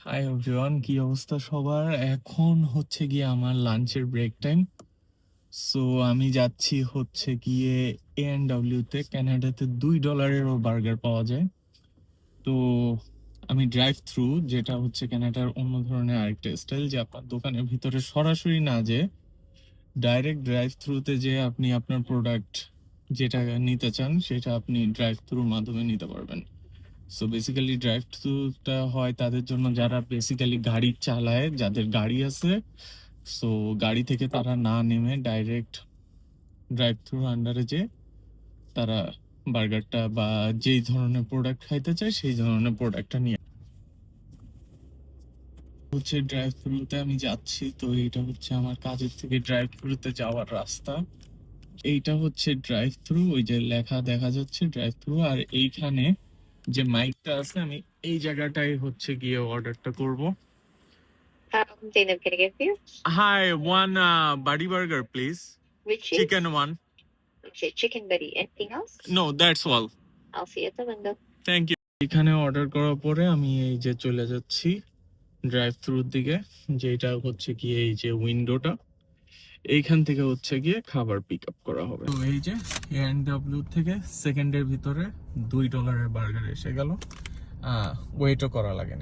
Hi everyone, কি অবস্থা সবার? এখন হচ্ছে গিয়ে আমার লাঞ্চের ব্রেক টাইম। সো আমি যাচ্ছি হচ্ছে গিয়ে A&W তে। কানাডাতে $2-এরও বার্গার পাওয়া যায়। তো আমি ড্রাইভ থ্রু, যেটা হচ্ছে কানাডার অন্য ধরনের আরেকটা স্টাইল, যে আপনার দোকানের ভিতরে সরাসরি না যে ডাইরেক্ট ড্রাইভ থ্রুতে যে আপনি আপনার প্রোডাক্ট যেটা নিতে চান সেটা আপনি ড্রাইভ থ্রুর মাধ্যমে নিতে পারবেন। সো বেসিক্যালি ড্রাইভ থ্রুটা হয় তাদের জন্য যারা বেসিক্যালি গাড়ি চালায়, যাদের গাড়ি আছে। সো গাড়ি থেকে তারা না নেমে ডাইরেক্ট ড্রাইভ থ্রুর আন্ডারে যে তারা বার্গারটা বা যেই ধরনের প্রোডাক্ট খাইতে চায় সেই ধরনের প্রোডাক্টটা নিয়ে হচ্ছে ড্রাইভ থ্রুতে আমি যাচ্ছি। তো এইটা হচ্ছে আমার কাজের থেকে ড্রাইভ থ্রুতে যাওয়ার রাস্তা। এইটা হচ্ছে ড্রাইভ থ্রু, ওই যে লেখা দেখা যাচ্ছে ড্রাইভ থ্রু। আর এইখানে যে মাইকটা আছে, আমি এই জায়গাটায় হচ্ছে গিয়ে অর্ডারটা করব। Zainab, can I get you? Hi, one buddy burger, please. Which is? Chicken one. Okay, chicken buddy. Anything else? No, that's all. I'll see you at the window. Thank you. এখানে অর্ডার করার পরে আমি এই যে চলে যাচ্ছি drive থ্রুর দিকে, যেটা হচ্ছে গিয়ে এই যে উইন্ডোটা, এইখান থেকে হচ্ছে গিয়ে খাবার পিক আপ করা হবে। তো এই যে A&W থেকে সেকেন্ডের ভিতরে $2-এর বার্গার এসে গেল। ওয়েটও করা লাগে না।